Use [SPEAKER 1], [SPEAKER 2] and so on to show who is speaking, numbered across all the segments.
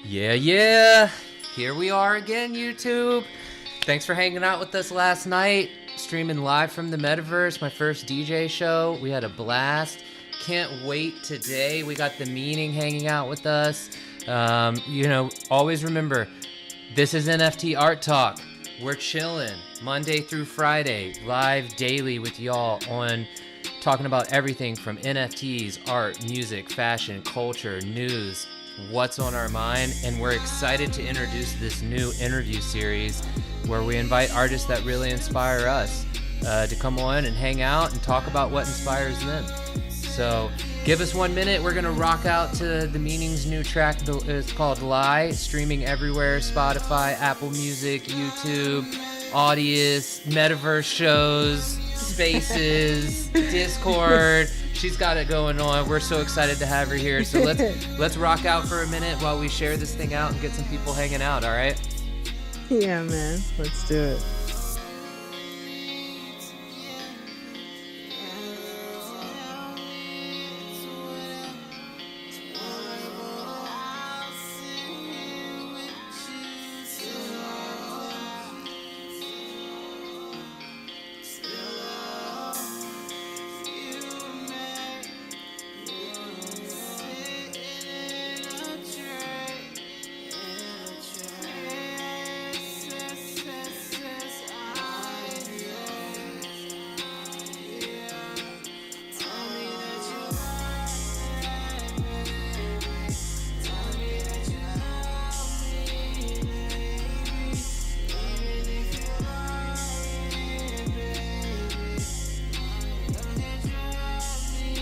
[SPEAKER 1] Yeah. Here we are again, YouTube. Thanks for hanging out with us last night. Streaming live from the metaverse, my first DJ show. We had a blast. Can't wait today. We got the meaning hanging out with us. Always remember, this is NFT ART TALK. We're chilling Monday through Friday, live daily with y'all on talking about everything from NFTs, art, music, fashion, culture, news, what's on our mind. And we're excited to introduce this new interview series where we invite artists that really inspire us to come on and hang out and talk about what inspires them. So give us 1 minute. We're going to rock out to the Meaning's new track. It's called Lie, streaming everywhere: Spotify, Apple Music, YouTube, Audius, Metaverse shows, Spaces, Discord. She's got it going on. We're so excited to have her here. So let's rock out for a minute while we share this thing out and get some people hanging out, all right?
[SPEAKER 2] Yeah, man. Let's do it.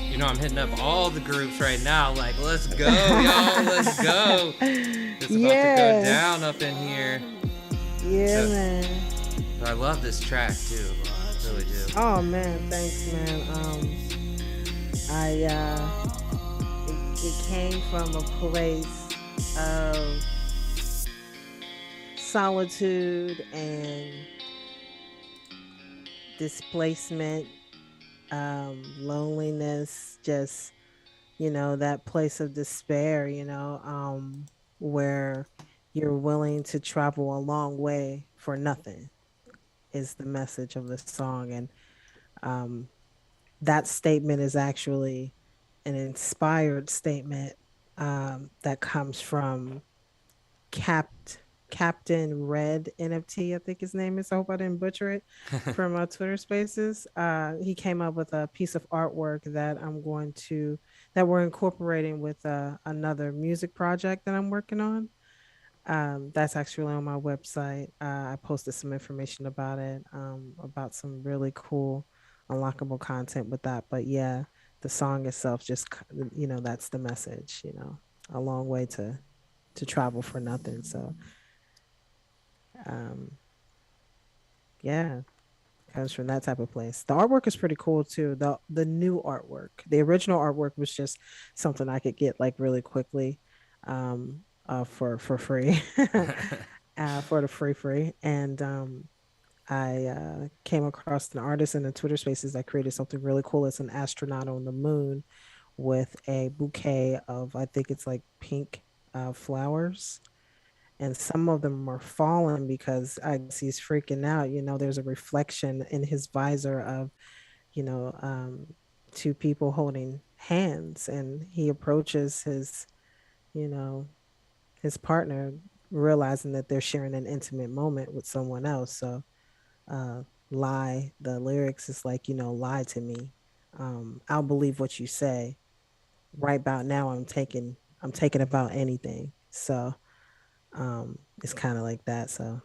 [SPEAKER 1] You know, I'm hitting up all the groups right now, like, let's go, y'all, let's go. It's about to go down up in here.
[SPEAKER 2] Yeah, man.
[SPEAKER 1] I love this track, too. I really do.
[SPEAKER 2] Oh, man. Thanks, man. It came from a place of solitude and displacement, loneliness, just, that place of despair, where you're willing to travel a long way for nothing is the message of the song. And that statement is actually an inspired statement that comes from Captain Red NFT, I think his name is. I hope I didn't butcher it. From Twitter Spaces. He came up with a piece of artwork that we're incorporating with another music project that I'm working on. That's actually on my website. I posted some information about it, about some really cool unlockable content with that. But yeah, the song itself just, that's the message, a long way to travel for nothing. So, yeah, comes from that type of place. The artwork is pretty cool too. The new artwork, the original artwork was just something I could get like really quickly, for free, for the free. And I came across an artist in the Twitter Spaces that created something really cool. It's an astronaut on the moon with a bouquet of, I think it's like pink flowers, and some of them are falling because I guess he's freaking out. There's a reflection in his visor of, you know, um, two people holding hands, and he approaches you know, his partner, realizing that they're sharing an intimate moment with someone else. So, uh, lie. The lyrics is like, lie to me. I'll believe what you say. Right about now, I'm taking about anything. So, it's kind of like that. So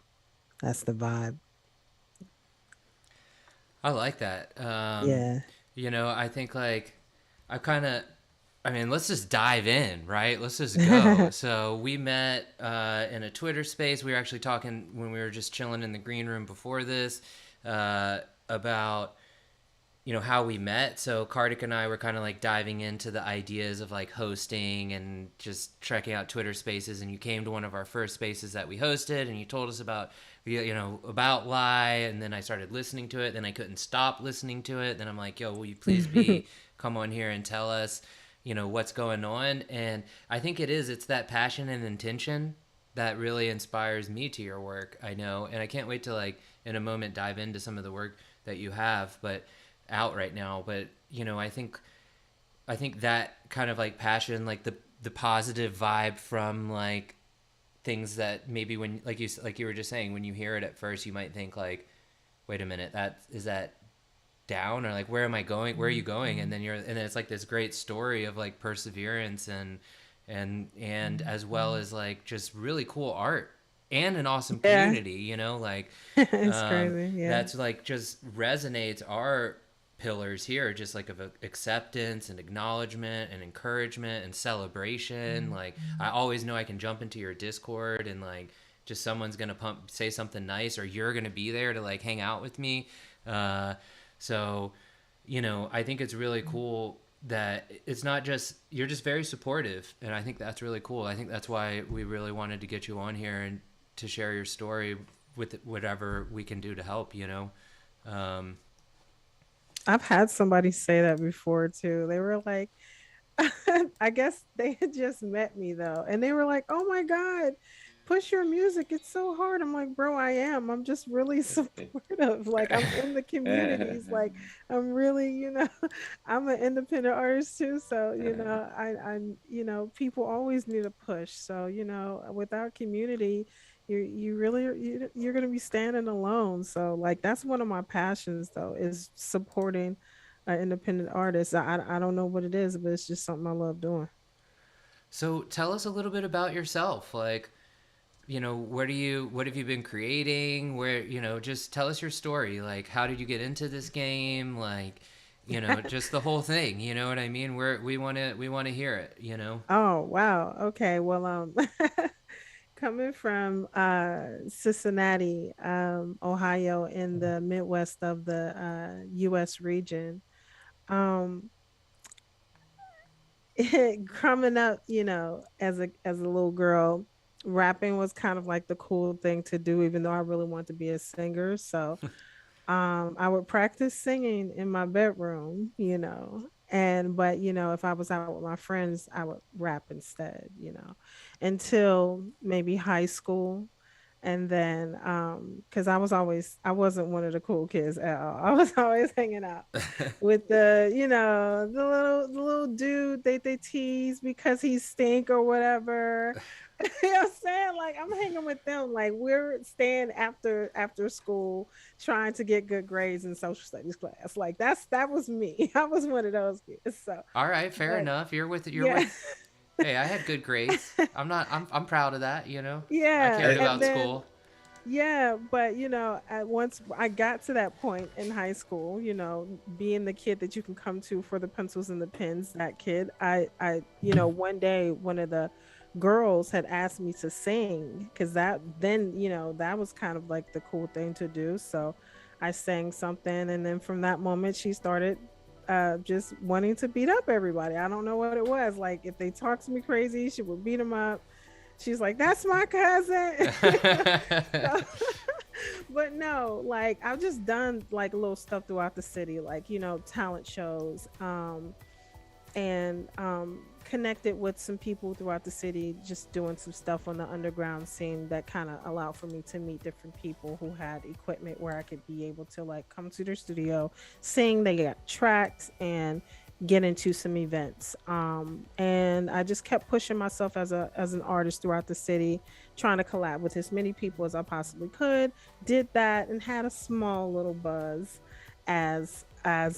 [SPEAKER 2] that's the vibe.
[SPEAKER 1] I like that.
[SPEAKER 2] Yeah.
[SPEAKER 1] I think let's just dive in, right? Let's just go. So we met in a Twitter space. We were actually talking when we were just chilling in the green room before this about how we met. So Karthik and I were kind of like diving into the ideas of like hosting and just checking out Twitter spaces, and you came to one of our first spaces that we hosted, and you told us about about Lie, and then I started listening to it, then I couldn't stop listening to it, then I'm like, yo, will you please come on here and tell us what's going on. And I think it's that passion and intention that really inspires me to your work. I know, and I can't wait to like in a moment dive into some of the work that you have but out right now. But I think that kind of like passion, like the positive vibe from like things that maybe when like you were just saying, when you hear it at first you might think like, wait a minute, that down, or like, where am I going, where are you going? And then it's like this great story of like perseverance and as well as like just really cool art and an awesome
[SPEAKER 2] Yeah.
[SPEAKER 1] community, like
[SPEAKER 2] It's crazy. Yeah.
[SPEAKER 1] that's like just resonates our pillars here, just like of acceptance and acknowledgement and encouragement and celebration. Like I always know I can jump into your Discord and like just someone's gonna say something nice, or you're gonna be there to like hang out with me. So I think it's really cool that it's not just, you're just very supportive, and I think that's really cool. I think that's why we really wanted to get you on here and to share your story with whatever we can do to help. um,
[SPEAKER 2] I've had somebody say that before too. They were like, I guess they had just met me though. And they were like, oh my God, push your music. It's so hard. I'm like, bro, I am. I'm just really supportive. Like, I'm in the communities. Like, I'm really, I'm an independent artist too. So, people always need a push. So, without community, you really you're gonna be standing alone. So, like, that's one of my passions though, is supporting an independent artist. I don't know what it is, but it's just something I love doing.
[SPEAKER 1] so tell us a little bit about yourself. Like, what have you been creating? Where, just tell us your story. Like, how did you get into this game? Like, just the whole thing. You know what I mean? We want to hear it.
[SPEAKER 2] Oh, wow. Okay. Well, coming from Cincinnati, Ohio, in the Midwest of the US region, um coming up, as a little girl, rapping was kind of like the cool thing to do, even though I really wanted to be a singer. So I would practice singing in my bedroom, and but if I was out with my friends, I would rap instead, until maybe high school. And then because I wasn't one of the cool kids at all. I was always hanging out with the little dude they tease because he stink or whatever. I'm saying? Like, I'm hanging with them. Like, we're staying after school trying to get good grades in social studies class. Like, that was me. I was one of those kids. So,
[SPEAKER 1] All right, fair
[SPEAKER 2] but
[SPEAKER 1] enough. You're
[SPEAKER 2] yeah.
[SPEAKER 1] with. Hey, I had good grades. I'm proud of that. I
[SPEAKER 2] Yeah.
[SPEAKER 1] cared
[SPEAKER 2] And
[SPEAKER 1] about
[SPEAKER 2] then
[SPEAKER 1] school.
[SPEAKER 2] yeah, but at once I got to that point in high school, being the kid that you can come to for the pencils and the pens, that kid, one day one of the girls had asked me to sing, because that was kind of like the cool thing to do. So I sang something, and then from that moment she started just wanting to beat up everybody. I don't know what it was. Like, if they talked to me crazy, she would beat them up. She's like, that's my cousin. So, but no, like, I've just done like little stuff throughout the city, like, talent shows, and connected with some people throughout the city, just doing some stuff on the underground scene that kind of allowed for me to meet different people who had equipment where I could be able to like come to their studio, sing, they got tracks, and get into some events. And I just kept pushing myself as an artist throughout the city, trying to collab with as many people as I possibly could. Did that and had a small little buzz as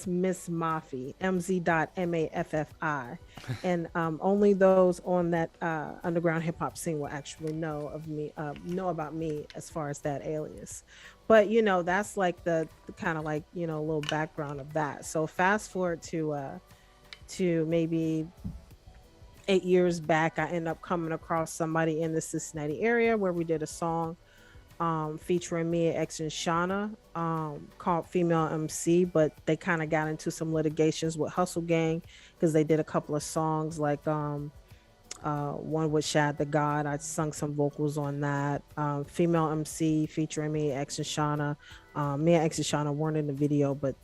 [SPEAKER 2] Miss Mafi, MZ.MAFFI. And only those on that underground hip hop scene will actually know about me as far as that alias. But that's like the kind of like little background of that. So fast forward to maybe 8 years back, I ended up coming across somebody in the Cincinnati area where we did a song featuring me, X, and Shauna, called Female MC, but they kind of got into some litigations with Hustle Gang because they did a couple of songs, like one with Shad the God. I sung some vocals on that. Female MC featuring me, X, and Shauna. Me and X and Shauna weren't in the video, but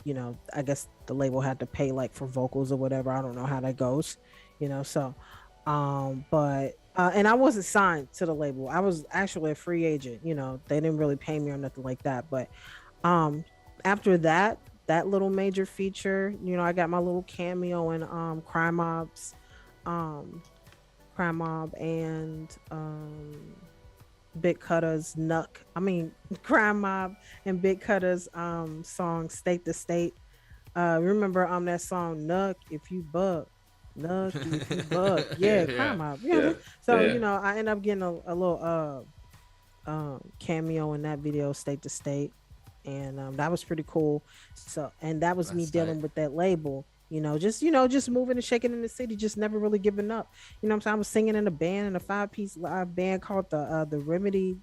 [SPEAKER 2] I guess the label had to pay like for vocals or whatever. I don't know how that goes. So but and I wasn't signed to the label. I was actually a free agent. They didn't really pay me or nothing like that. But um after that little major feature, I got my little cameo in um Crime Mob and Big Cutter's Nuck. I mean Crime Mob and Big Cutter's song State to State. Remember that song Nuck if you buck. Nuck if you buck. Yeah,
[SPEAKER 1] Yeah.
[SPEAKER 2] Crime Mob.
[SPEAKER 3] Yeah.
[SPEAKER 2] So,
[SPEAKER 3] Yeah.
[SPEAKER 2] I end up getting a little cameo in that video, State to State. And that was pretty cool. So, and that was me
[SPEAKER 1] That's tight.
[SPEAKER 2] dealing with that label. Just moving and shaking in the city, just never really giving up. What I'm saying? I was singing in a band, in a 5-piece live band called the Remedy.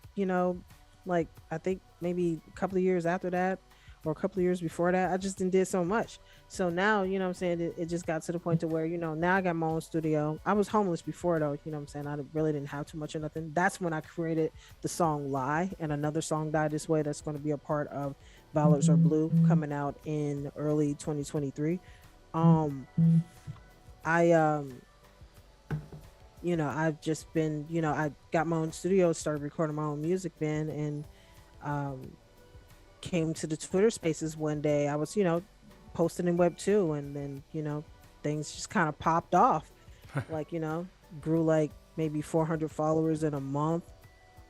[SPEAKER 2] Like I think maybe a couple of years after that, or a couple of years before that, I just did so much. So now, what I'm saying, it just got to the point to where, now I got my own studio. I was homeless before though, what I'm saying? I really didn't have too much or nothing. That's when I created the song Lie, and another song Die This Way that's going to be a part of Violets Are Blue, coming out in early 2023. Um I I've just been, I got my own studio, started recording my own music band, and um came to the Twitter spaces one day. I was, posting in Web 2, and then, things just kind of popped off. Like, grew like maybe 400 followers in a month.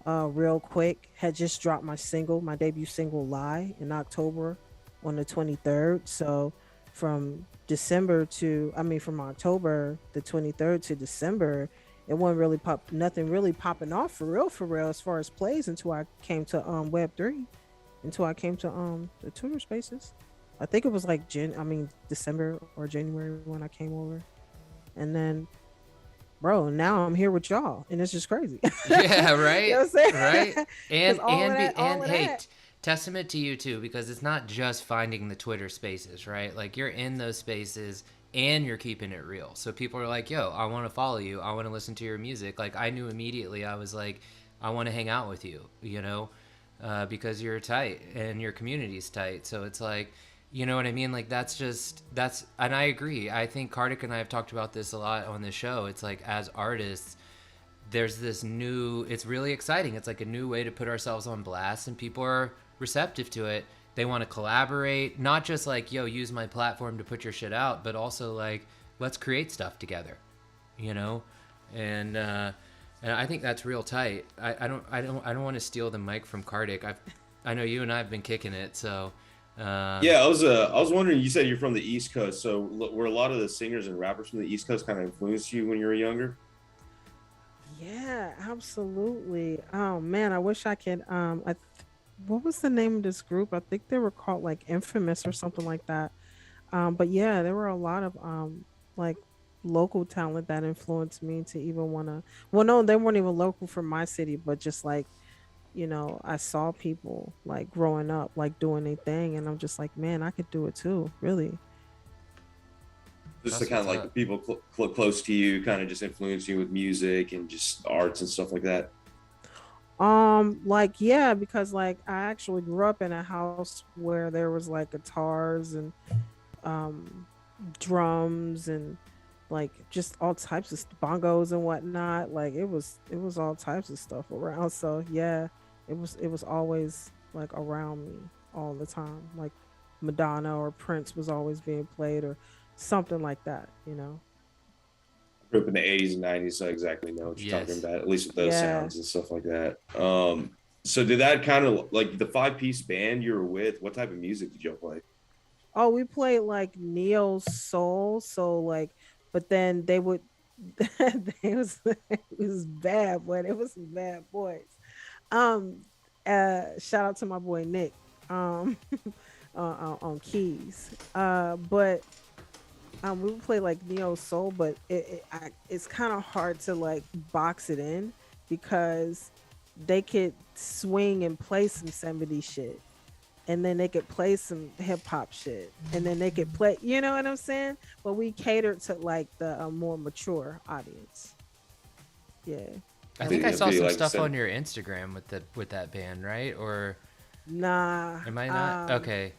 [SPEAKER 2] Real quick. Had just dropped my debut single Lie in October on the 23rd. So from from October the 23rd to December, it wasn't really nothing really popping off for real as far as plays until I came to Web 3, until I came to the Twitter Spaces. I think it was like December or January when I came over, and then bro, now I'm here with y'all, and it's just crazy.
[SPEAKER 1] Yeah,
[SPEAKER 2] You know
[SPEAKER 1] right,
[SPEAKER 2] what I'm saying?
[SPEAKER 1] right.
[SPEAKER 2] Because
[SPEAKER 1] And
[SPEAKER 2] all of
[SPEAKER 1] and be
[SPEAKER 2] that, all
[SPEAKER 1] and
[SPEAKER 2] of
[SPEAKER 1] hey,
[SPEAKER 2] that.
[SPEAKER 1] testament to you too, because it's not just finding the Twitter spaces, right? Like you're in those spaces and you're keeping it real. So people are like, "Yo, I want to follow you. I want to listen to your music." Like I knew immediately. I was like, "I want to hang out with you," because you're tight and your community's tight. So it's like, you know what I mean? Like and I agree. I think Kartik and I have talked about this a lot on the show. It's like as artists, there's this it's really exciting. It's like a new way to put ourselves on blast, and people are receptive to it. They want to collaborate, not just like, yo, use my platform to put your shit out, but also like, let's create stuff together, you know? And, and I think that's real tight. I don't want to steal the mic from Kartik. I know you and I have been kicking it. So,
[SPEAKER 3] Yeah, I was wondering. You said you're from the East Coast, so were a lot of the singers and rappers from the East Coast kind of influenced you when you were younger?
[SPEAKER 2] Yeah, absolutely. Oh man, I wish I could. What was the name of this group? I think they were called like Infamous or something like that. But yeah, there were a lot of like local talent that influenced me to even want to. Well, no, they weren't even local from my city, but just like, I saw people like growing up, like doing their thing, and I'm just like, man, I could do it too. Really.
[SPEAKER 3] Just the
[SPEAKER 1] that's
[SPEAKER 3] kind
[SPEAKER 1] what's
[SPEAKER 3] of like the
[SPEAKER 1] up.
[SPEAKER 3] people close to you, kind of just influence you with music and just arts and stuff like that.
[SPEAKER 2] Like yeah, because like I actually grew up in a house where there was like guitars and um drums and like just all types of bongos and whatnot. Like it was all types of stuff around. So yeah, it was always like around me all the time. Like Madonna or Prince was always being played or something like that.
[SPEAKER 3] I grew up in the '80s and '90s, so I exactly know what you're talking
[SPEAKER 1] Yes.
[SPEAKER 3] about, at least with those
[SPEAKER 2] Yeah.
[SPEAKER 3] sounds and stuff like that. So did that kind of like the 5-piece band you were with? What type of music did y'all play?
[SPEAKER 2] Oh, we played like neo soul, so like, but then they would, it was bad, but it was some bad boys. Um, Shout out to my boy Nick, um, on keys. But we would play like neo soul, but it's kind of hard to like box it in because they could swing and play some 70s shit, and then they could play some hip hop shit, and then they could play, you know what I'm saying? But we catered to like the more mature audience. Yeah.
[SPEAKER 1] I
[SPEAKER 2] That
[SPEAKER 1] think
[SPEAKER 2] was
[SPEAKER 1] I
[SPEAKER 3] I
[SPEAKER 1] saw
[SPEAKER 3] feel
[SPEAKER 2] it.
[SPEAKER 3] you
[SPEAKER 1] some
[SPEAKER 3] like
[SPEAKER 1] stuff
[SPEAKER 3] said,
[SPEAKER 1] on your Instagram with that band, right? Or
[SPEAKER 2] Nah.
[SPEAKER 1] am I not? Okay.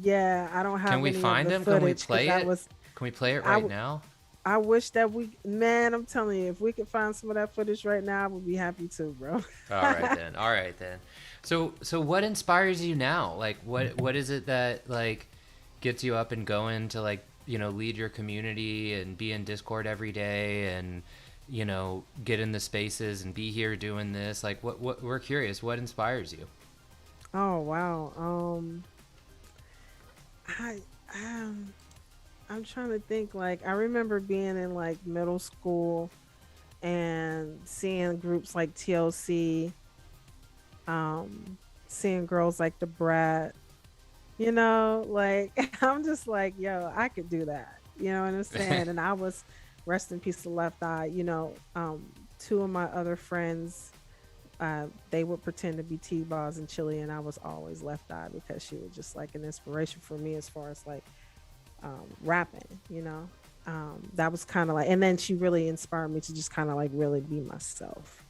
[SPEAKER 2] Yeah, I don't
[SPEAKER 1] Can
[SPEAKER 2] have
[SPEAKER 1] we
[SPEAKER 2] any of
[SPEAKER 1] find
[SPEAKER 2] the
[SPEAKER 1] them? Can we
[SPEAKER 2] footage because
[SPEAKER 1] play
[SPEAKER 2] that
[SPEAKER 1] it?
[SPEAKER 2] was
[SPEAKER 1] Can we play it
[SPEAKER 2] I
[SPEAKER 1] right
[SPEAKER 2] w-
[SPEAKER 1] now?
[SPEAKER 2] I wish that man, I'm telling you, if we could find some of that footage right now, I would be happy too, bro.
[SPEAKER 1] All right then. All right then. So what inspires you now? Like what is it that like gets you up and going to like, lead your community and be in Discord every day and get in the spaces and be here doing this? Like what we're curious, what inspires you?
[SPEAKER 2] Oh wow. I um I'm trying to think. Like I remember being in like middle school and seeing groups like TLC, um, seeing girls like the Brat, like I'm just like, yo, I could do that. You know what I'm saying? And I was rest in peace to Left Eye, two of my other friends, they would pretend to be T-Boz and Chili, and I was always Left Eye because she was just like an inspiration for me as far as like rapping. That was kind of like, and then she really inspired me to just kind of like really be myself.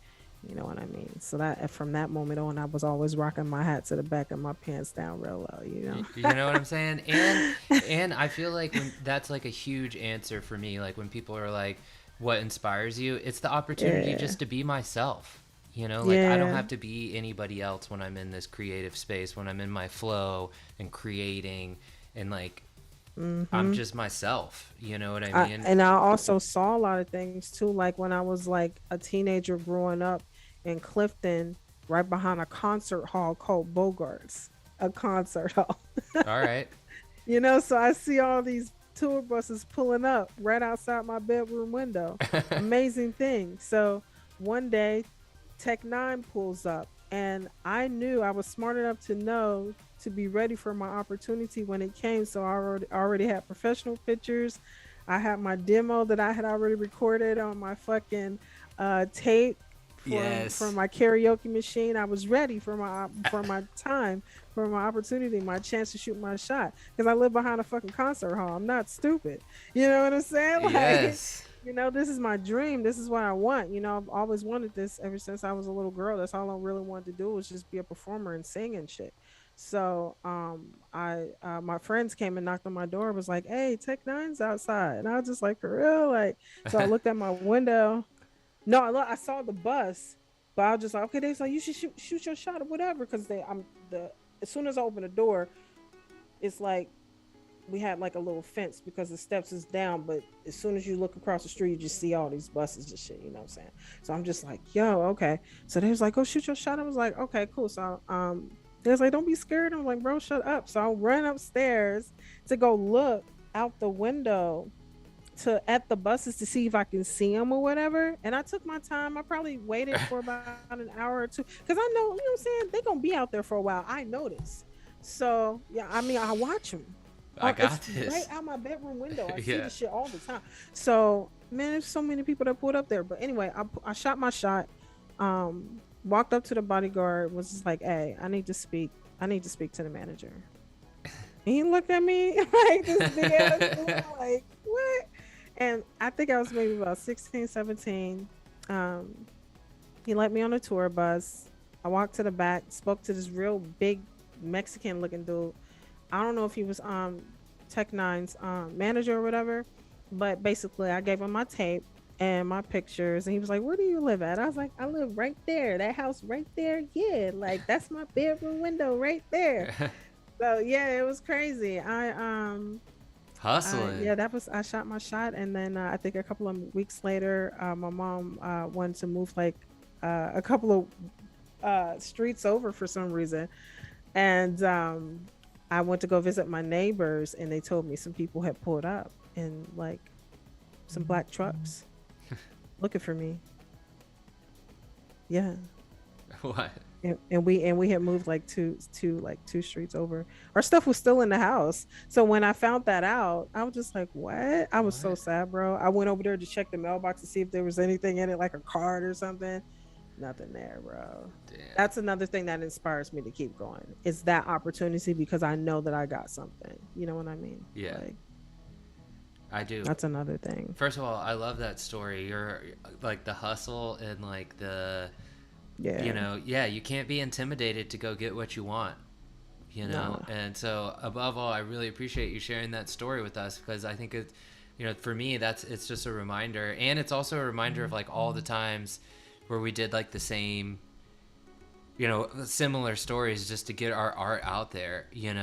[SPEAKER 2] You know what I mean? So that from that moment on, I was always rocking my hat to the back of my pants down real low.
[SPEAKER 1] You know what I'm saying? And I feel like that's like a huge answer for me. Like when people are like, "What inspires you?" It's the opportunity just to be myself. Like I don't have to be anybody else when I'm in this creative space, when I'm in my flow and creating and like I'm just myself. You know what I mean?
[SPEAKER 2] And I also saw a lot of things too. Like when I was like a teenager growing up in Clifton, right behind a concert hall called Bogart's, a concert hall.
[SPEAKER 1] All right.
[SPEAKER 2] So I see all these tour buses pulling up right outside my bedroom window. Amazing thing. So one day, Tech9 pulls up, and I knew I was smart enough to know to be ready for my opportunity when it came. So I already had professional pictures. I had my demo that I had already recorded on my fucking tape from my karaoke machine. I was ready for my time, for my opportunity, my chance to shoot my shot, because I live behind a fucking concert hall. I'm not stupid. You know what I'm saying? Like,
[SPEAKER 1] yes.
[SPEAKER 2] This is my dream. This is what I want. I've always wanted this ever since I was a little girl. That's all I really wanted to do, was just be a performer and sing and shit. So I my friends came and knocked on my door, was like, "Hey, Tech9's outside." And I was just like, "For real?" Like, so I looked at my window. No, I saw the bus, but I was just like, "Okay." They was like, "You should shoot your shot or whatever," because as soon as I open the door, it's like we had like a little fence because the steps is down, but as soon as you look across the street, you just see all these buses and shit. You know what I'm saying? So I'm just like, "Yo, okay." So they was like, "Go shoot your shot." I was like, "Okay, cool." So they was like, "Don't be scared." I'm like, "Bro, shut up." So I ran upstairs to go look out the window at the buses to see if I can see them or whatever. And I took my time. I probably waited for about an hour or two, because I know, you know what I'm saying, they're gonna be out there for a while. I know this. So yeah, I mean, I watch them.
[SPEAKER 1] I got this.
[SPEAKER 2] Right out my bedroom window. I see this shit all the time. So man, there's so many people that pulled up there. But anyway, I shot my shot. Walked up to the bodyguard. Was just like, "Hey, I need to speak to the manager." And he looked at me like this big ass fool, like, "What?" And I think I was maybe about 16, 17. He let me on a tour bus. I walked to the back, spoke to this real big Mexican looking dude. I don't know if he was Tech9's manager or whatever, but basically I gave him my tape and my pictures, and he was like, "Where do you live at?" I was like, "I live right there, that house right there. Yeah, like that's my bedroom window right there." So yeah, it was crazy.
[SPEAKER 1] Hustling.
[SPEAKER 2] I shot my shot, and then I think a couple of weeks later, my mom wanted to move like a couple of streets over for some reason, and I went to go visit my neighbors, and they told me some people had pulled up in like some black trucks looking for me. Yeah.
[SPEAKER 1] What?
[SPEAKER 2] And we had moved like two streets over. Our stuff was still in the house. So when I found that out, I was just like, "What?" I was so sad, bro. I went over there to check the mailbox to see if there was anything in it, like a card or something. Nothing there, bro.
[SPEAKER 1] Damn.
[SPEAKER 2] That's another thing that inspires me to keep going. It's that opportunity, because I know that I got something. You know what I mean?
[SPEAKER 1] Yeah.
[SPEAKER 2] Like,
[SPEAKER 1] I do.
[SPEAKER 2] that's another thing.
[SPEAKER 1] First of all, I love that story. You're like the hustle and like the, you can't be intimidated to go get what you want,
[SPEAKER 2] No.
[SPEAKER 1] And so above all, I really appreciate you sharing that story with us, because I think For me, it's just a reminder, and it's also a reminder of like all the times where we did like the same, similar stories just to get our art out there, and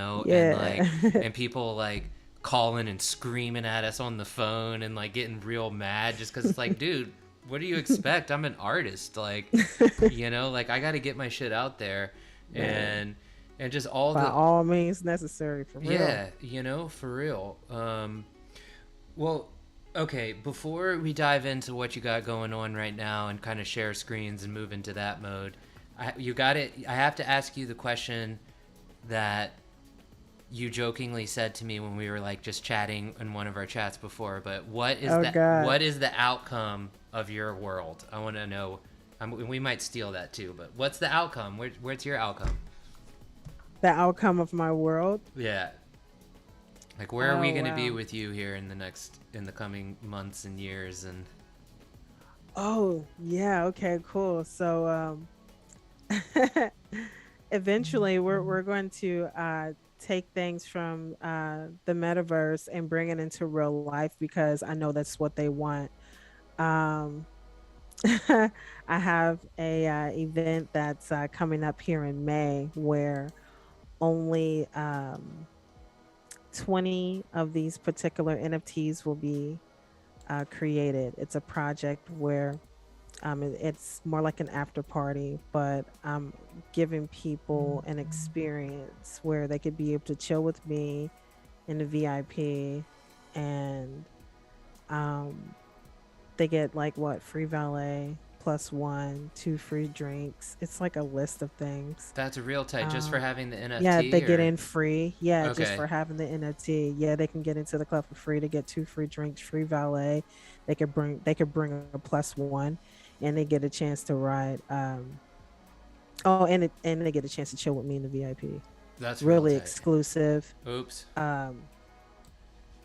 [SPEAKER 1] like,
[SPEAKER 2] Yeah.
[SPEAKER 1] and people like calling and screaming at us on the phone and like getting real mad just because it's like, dude, what do you expect? I'm an artist, like I got to get my shit out there,
[SPEAKER 2] Man,
[SPEAKER 1] and just all
[SPEAKER 2] by
[SPEAKER 1] the,
[SPEAKER 2] all means necessary, for real.
[SPEAKER 1] yeah, for real. Well, okay, before we dive into what you got going on right now and kind of share screens and move into that mode, I have to ask you the question that you jokingly said to me when we were like just chatting in one of our chats before, but
[SPEAKER 2] Oh God.
[SPEAKER 1] what is the outcome of your world? I want to know. We might steal that too, but what's the outcome? Where's your outcome?
[SPEAKER 2] The outcome of my world.
[SPEAKER 1] Yeah. Like, where are we
[SPEAKER 2] Oh
[SPEAKER 1] going to be
[SPEAKER 2] wow.
[SPEAKER 1] with you here in the coming months and years? And
[SPEAKER 2] Oh yeah, okay, cool. So eventually we're going to take things from the metaverse and bring it into real life because I know that's what they want. Um I have a event that's coming up here in May where only 20 of these particular NFTs will be created. It's a project where it's more like an after party, but I'm giving people an experience where they could be able to chill with me in the VIP, and um, they get like what, free valet plus one, two free drinks. It's like a list of things.
[SPEAKER 1] that's real tight just for
[SPEAKER 2] Um,
[SPEAKER 1] having the
[SPEAKER 2] yeah, they
[SPEAKER 1] NFT,
[SPEAKER 2] get
[SPEAKER 1] or
[SPEAKER 2] in free. Yeah, just
[SPEAKER 1] okay.
[SPEAKER 2] for having the NFT. Yeah, they can get into the club for free. To get two free drinks, free valet. They could bring a plus one, and they get a chance to ride. Oh, and they get a chance to chill with me in the VIP.
[SPEAKER 1] That's real
[SPEAKER 2] Really
[SPEAKER 1] tight.
[SPEAKER 2] exclusive.
[SPEAKER 1] Oops.
[SPEAKER 2] Um,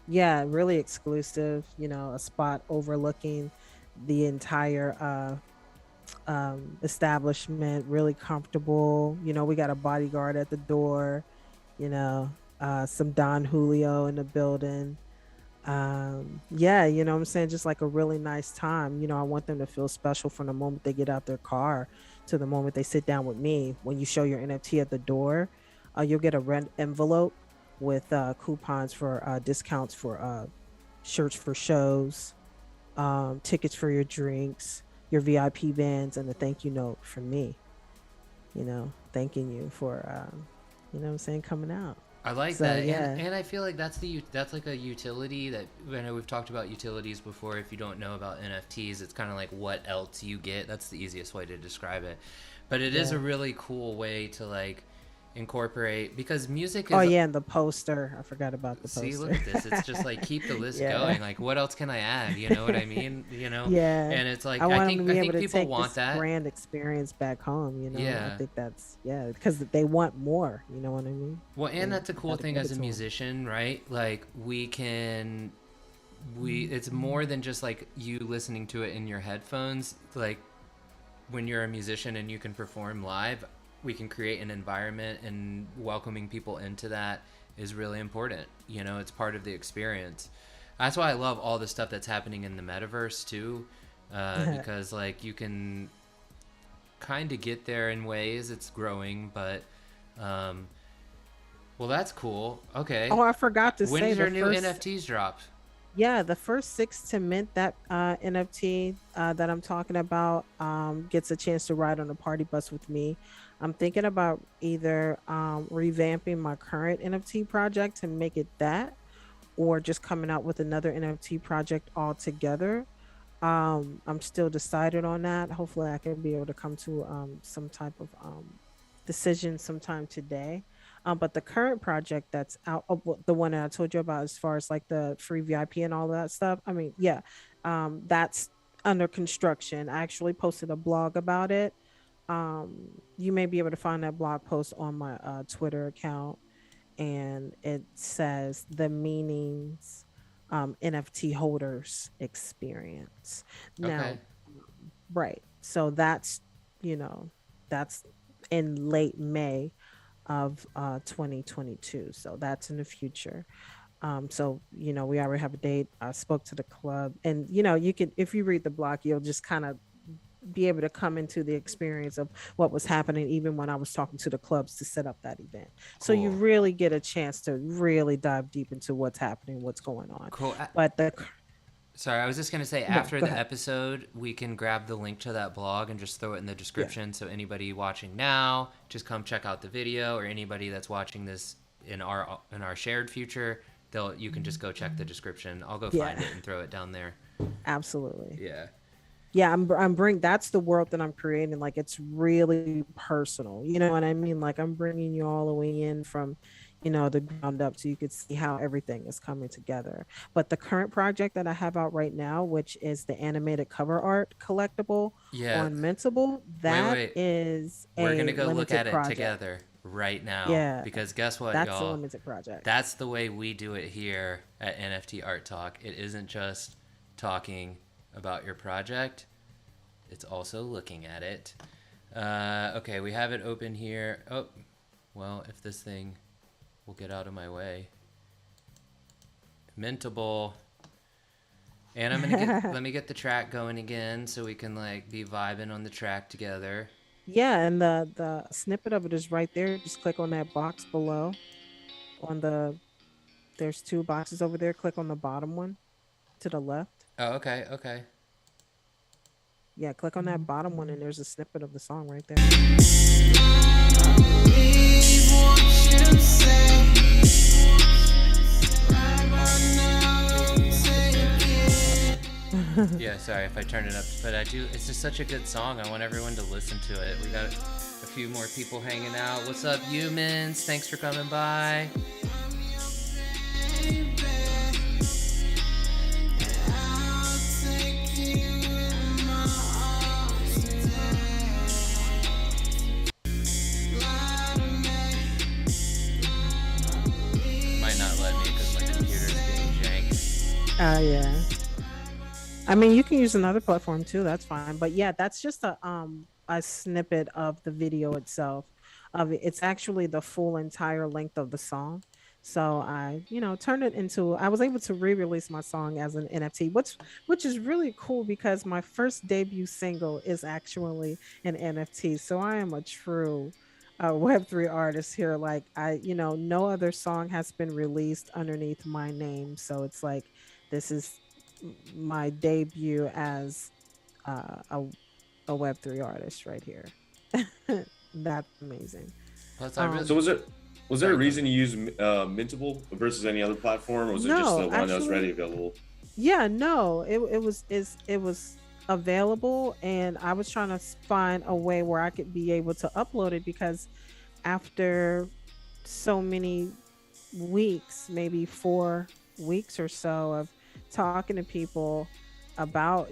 [SPEAKER 2] yeah, really exclusive. A spot overlooking the entire establishment, really comfortable. We got a bodyguard at the door, you know, some Don Julio in the building. Yeah, what I'm saying, just like a really nice time. I want them to feel special from the moment they get out their car to the moment they sit down with me. When you show your NFT at the door, you'll get a red envelope with coupons for discounts for shirts for shows, tickets for your drinks, your VIP bands, and a thank you note from me, thanking you for, what I'm saying, coming out.
[SPEAKER 1] I like
[SPEAKER 2] So,
[SPEAKER 1] that, and
[SPEAKER 2] yeah.
[SPEAKER 1] I feel like that's like a utility that, I know we've talked about utilities before. If you don't know about NFTs, it's kind of like what else you get. That's the easiest way to describe it. But it is
[SPEAKER 2] Yeah.
[SPEAKER 1] a really cool way to like incorporate, because music
[SPEAKER 2] Oh,
[SPEAKER 1] is,
[SPEAKER 2] yeah. And the poster. I forgot about the
[SPEAKER 1] see, look
[SPEAKER 2] poster.
[SPEAKER 1] at this. It's just like keep the list
[SPEAKER 2] Yeah.
[SPEAKER 1] going. Like, what else can I add? You know what I mean?
[SPEAKER 2] Yeah.
[SPEAKER 1] And it's
[SPEAKER 2] I
[SPEAKER 1] like
[SPEAKER 2] want them to
[SPEAKER 1] I
[SPEAKER 2] be able
[SPEAKER 1] think
[SPEAKER 2] to
[SPEAKER 1] people
[SPEAKER 2] take
[SPEAKER 1] want
[SPEAKER 2] this
[SPEAKER 1] that.
[SPEAKER 2] grand experience back home. I
[SPEAKER 1] Yeah.
[SPEAKER 2] think that's, yeah, because they want more. You know what I mean?
[SPEAKER 1] Well, and
[SPEAKER 2] They
[SPEAKER 1] that's a cool
[SPEAKER 2] got to
[SPEAKER 1] thing
[SPEAKER 2] give
[SPEAKER 1] as
[SPEAKER 2] it
[SPEAKER 1] a
[SPEAKER 2] to them.
[SPEAKER 1] musician, right? Like we it's more than just like you listening to it in your headphones. Like, when you're a musician and you can perform live, we can create an environment, and welcoming people into that is really important. It's part of the experience. That's why I love all the stuff that's happening in the metaverse too, because like you can kind of get there in ways. It's growing, but um, well, that's cool. Okay,
[SPEAKER 2] Oh, I forgot to
[SPEAKER 1] when
[SPEAKER 2] say
[SPEAKER 1] does
[SPEAKER 2] the
[SPEAKER 1] your new
[SPEAKER 2] first.
[SPEAKER 1] NFTs drop?
[SPEAKER 2] Yeah, the first six to mint that NFT that I'm talking about gets a chance to ride on a party bus with me. I'm thinking about either revamping my current NFT project to make it that, or just coming out with another NFT project altogether. I'm still decided on that. Hopefully, I can be able to come to some type of decision sometime today. But the current project that's out, the one that I told you about, as far as like the free VIP and all that stuff. I mean, yeah, that's under construction. I actually posted a blog about it. You may be able to find that blog post on my Twitter account, and it says the meanings NFT holders experience.
[SPEAKER 1] Okay.
[SPEAKER 2] Now, right. So you know, that's in late May of 2022. So that's in the future. So, we already have a date. I spoke to the club, and you can, if you read the blog, you'll just kind of be able to come into the experience of what was happening even when I was talking to the clubs to set up that event. So you
[SPEAKER 1] Cool.
[SPEAKER 2] really get a chance to really dive deep into what's happening, what's going on.
[SPEAKER 1] Cool.
[SPEAKER 2] But
[SPEAKER 1] Sorry, I was just gonna say
[SPEAKER 2] no,
[SPEAKER 1] after
[SPEAKER 2] go
[SPEAKER 1] the
[SPEAKER 2] ahead.
[SPEAKER 1] episode, we can grab the link to that blog and just throw it in the
[SPEAKER 2] Yeah.
[SPEAKER 1] description. So anybody watching now, just come check out the video, or anybody that's watching this in our shared future, you can just go check the description. I'll go
[SPEAKER 2] Yeah.
[SPEAKER 1] find it and throw it down there.
[SPEAKER 2] Absolutely.
[SPEAKER 1] Yeah.
[SPEAKER 2] Yeah, I'm bring that's the world that I'm creating. Like, it's really personal. You know what I mean? Like, I'm bringing you all the way in from, the ground up, so you could see how everything is coming together. But the current project that I have out right now, which is the animated cover art collectible
[SPEAKER 1] Yeah.
[SPEAKER 2] on Mintable,
[SPEAKER 1] Wait,
[SPEAKER 2] that
[SPEAKER 1] wait.
[SPEAKER 2] is
[SPEAKER 1] We're
[SPEAKER 2] a
[SPEAKER 1] gonna go look
[SPEAKER 2] limited
[SPEAKER 1] at it
[SPEAKER 2] project.
[SPEAKER 1] together right now
[SPEAKER 2] Yeah,
[SPEAKER 1] because guess what,
[SPEAKER 2] that's a
[SPEAKER 1] y'all?
[SPEAKER 2] limited project.
[SPEAKER 1] That's the way we do it here at NFT Art Talk. It isn't just talking about your project, it's also looking at it. Okay, we have it open here. Oh, well, if this thing will get out of my way. Mintable. And I'm gonna let me get the track going again so we can like be vibing on the track together.
[SPEAKER 2] Yeah, and the snippet of it is right there. Just click on that box below. On the There's two boxes over there. Click on the bottom one to the left.
[SPEAKER 1] Oh, okay, okay.
[SPEAKER 2] Yeah, click on that bottom one, and there's a snippet of the song right there.
[SPEAKER 1] Yeah, sorry if I turn it up, but I do. It's just such a good song. I want everyone to listen to it. We got a few more people hanging out. What's up, humans? Thanks for coming by. Might not let me because my computer's being jank.
[SPEAKER 2] Yeah. I mean, you can use another platform too. That's fine. But yeah, that's just a snippet of the video itself. Of it. It's actually the full entire length of the song. So I, turned it into. I was able to re-release my song as an NFT, which is really cool because my first debut single is actually an NFT. So I am a true Web3 artist here. Like, no other song has been released underneath my name. So it's like this is my debut as uh, a, a Web3 artist right here. That's amazing.
[SPEAKER 1] Plus, I really.
[SPEAKER 3] So
[SPEAKER 2] Um,
[SPEAKER 3] was there a
[SPEAKER 1] Sorry, go.
[SPEAKER 3] reason you use Mintable versus any other platform, or was it just
[SPEAKER 2] no,
[SPEAKER 3] the one that was ready
[SPEAKER 2] actually,
[SPEAKER 3] available?
[SPEAKER 2] yeah, no, it was available, and I was trying to find a way where I could be able to upload it because after so many weeks, maybe 4 weeks or so of talking to people about,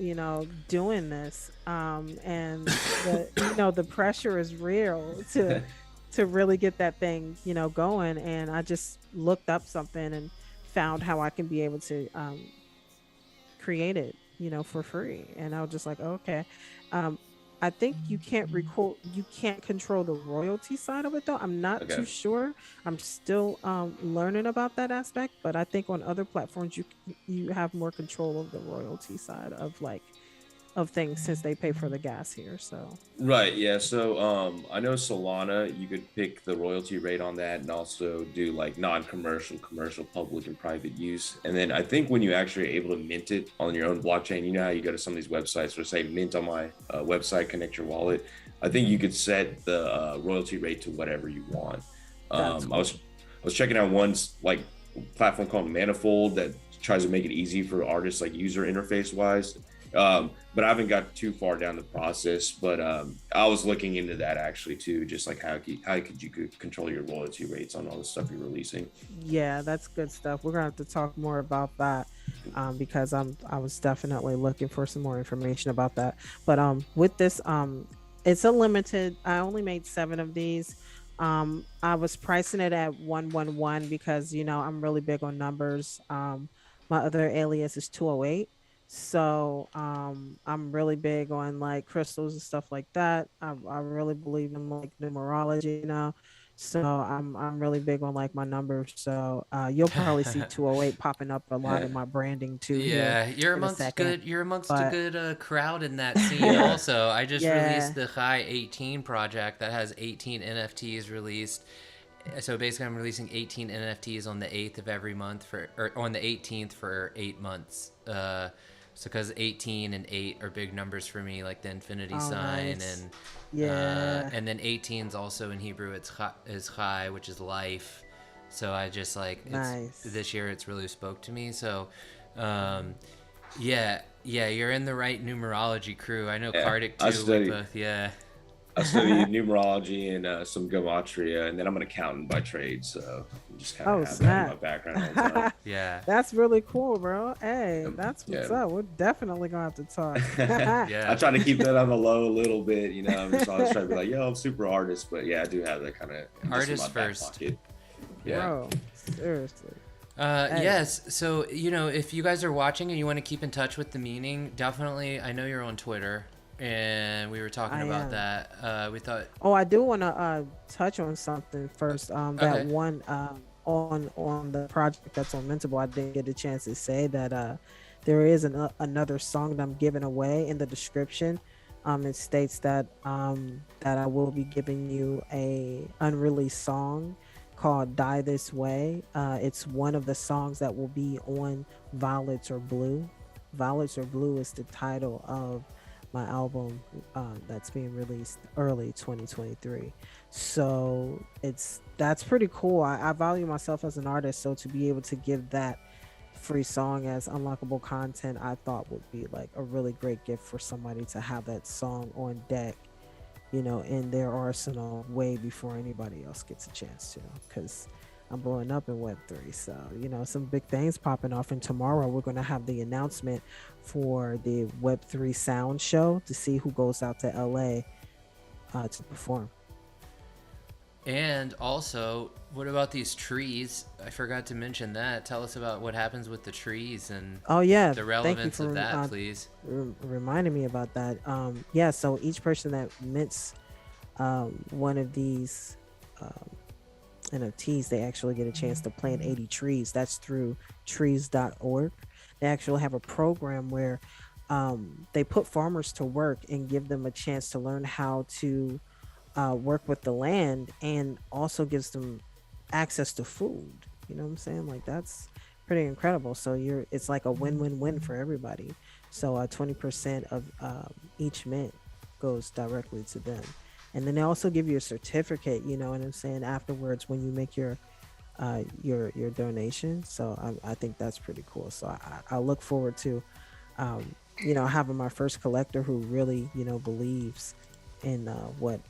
[SPEAKER 2] doing this, and the pressure is real to really get that thing, going. And I just looked up something and found how I can be able to create it, for free. And I was just like, okay. Um, I think you can't control the royalty side of it though. I'm not too
[SPEAKER 3] Okay.
[SPEAKER 2] sure. I'm still learning about that aspect, but I think on other platforms you have more control of the royalty side of of things since they pay for the gas here. So
[SPEAKER 3] Right, yeah. So I know Solana, you could pick the royalty rate on that and also do like non-commercial, commercial, public, and private use. And then I think when you actually are able to mint it on your own blockchain, you know how you go to some of these websites where say mint on my website, connect your wallet. I think you could set the royalty rate to whatever you want.
[SPEAKER 2] that's
[SPEAKER 3] I
[SPEAKER 2] cool.
[SPEAKER 3] was checking out one's like platform called Manifold that tries to make it easy for artists like user interface wise. But I haven't got too far down the process. But I was looking into that actually too, just like how could you control your royalty rates on all the stuff you're releasing.
[SPEAKER 2] Yeah, that's good stuff. We're gonna have to talk more about that, because I was definitely looking for some more information about that. But with this, it's a limited. I only made 7 of these. I was pricing it at 111 because I'm really big on numbers. My other alias is 208. So I'm really big on like crystals and stuff like that. I really believe in like numerology, So I'm really big on like my numbers. So you'll probably see 208 popping up a lot in my branding too here
[SPEAKER 1] Yeah, you're
[SPEAKER 2] in a
[SPEAKER 1] amongst
[SPEAKER 2] second.
[SPEAKER 1] good. You're amongst a
[SPEAKER 2] But
[SPEAKER 1] good crowd in that scene.
[SPEAKER 3] Yeah.
[SPEAKER 1] Also, I just released
[SPEAKER 2] yeah,
[SPEAKER 1] the High 18 project that has 18 NFTs released. So basically, I'm releasing 18 NFTs on the 8th of every month or on the 18th for 8 months. So because 18 and 8 are big numbers for me, like the infinity
[SPEAKER 2] oh
[SPEAKER 1] sign,
[SPEAKER 2] nice. Yeah,
[SPEAKER 1] and then 18 is also in Hebrew. It's chai, which is life. So I just like it's
[SPEAKER 2] nice.
[SPEAKER 1] this year. It's really spoke to me. So, um, yeah, you're in the right numerology crew. I know
[SPEAKER 3] Yeah.
[SPEAKER 1] Karthik
[SPEAKER 3] I
[SPEAKER 1] too. We
[SPEAKER 3] study
[SPEAKER 1] both, yeah.
[SPEAKER 3] I studied numerology and some gematria, and then I'm an accountant by trade, so I just kind of
[SPEAKER 2] Oh
[SPEAKER 3] have that in my
[SPEAKER 2] snap.
[SPEAKER 3] background all the time.
[SPEAKER 1] Yeah.
[SPEAKER 2] That's really cool, bro. Hey,
[SPEAKER 3] Yep.
[SPEAKER 2] that's what's
[SPEAKER 3] Yeah.
[SPEAKER 2] up. We're definitely gonna have to talk.
[SPEAKER 3] I
[SPEAKER 1] Yeah.
[SPEAKER 3] try to keep that on the low a little bit, you know. I'm just always trying to be like, yo, I'm super artist, but yeah, I do have that kind of just in
[SPEAKER 1] Artist
[SPEAKER 3] my back
[SPEAKER 1] first.
[SPEAKER 3] pocket. Yeah.
[SPEAKER 2] Bro, seriously. Hey,
[SPEAKER 1] Yes. So, if you guys are watching and you want to keep in touch with the meaning, definitely, I know you're on Twitter and we were talking
[SPEAKER 2] I
[SPEAKER 1] about
[SPEAKER 2] am.
[SPEAKER 1] that. We thought,
[SPEAKER 2] Oh, I do want to touch on something first. That
[SPEAKER 1] okay.
[SPEAKER 2] one on the project that's on Mintable, I didn't get a chance to say that there is another song that I'm giving away in the description. It states that that I will be giving you a unreleased song called "Die This Way." It's one of the songs that will be on Violets or Blue. Violets or Blue is the title of my album that's being released early 2023. So that's pretty cool. I value myself as an artist, so to be able to give that free song as unlockable content, I thought would be like a really great gift for somebody to have that song on deck, in their arsenal way before anybody else gets a chance to. Because I'm blowing up in Web3. So, some big things popping off. And tomorrow we're going to have the announcement for the Web3 Sound Show to see who goes out to LA to perform.
[SPEAKER 1] And also, what about these trees? I forgot to mention that. Tell us about what happens with the trees and
[SPEAKER 2] Oh, yeah.
[SPEAKER 1] the
[SPEAKER 2] Thank you
[SPEAKER 1] relevance
[SPEAKER 2] for
[SPEAKER 1] of that, please.
[SPEAKER 2] reminding me about that. Yeah. So each person that mints one of these um, NFTs, they actually get a chance to plant 80 trees. That's through trees.org. They actually have a program where they put farmers to work and give them a chance to learn how to work with the land, and also gives them access to food. You know what I'm saying? Like that's pretty incredible. So it's like a win-win-win for everybody. So 20% of each mint goes directly to them, and then they also give you a certificate. You know what I'm saying? Afterwards, when you make your donation. So I think that's pretty cool. So I look forward to having my first collector who really believes in what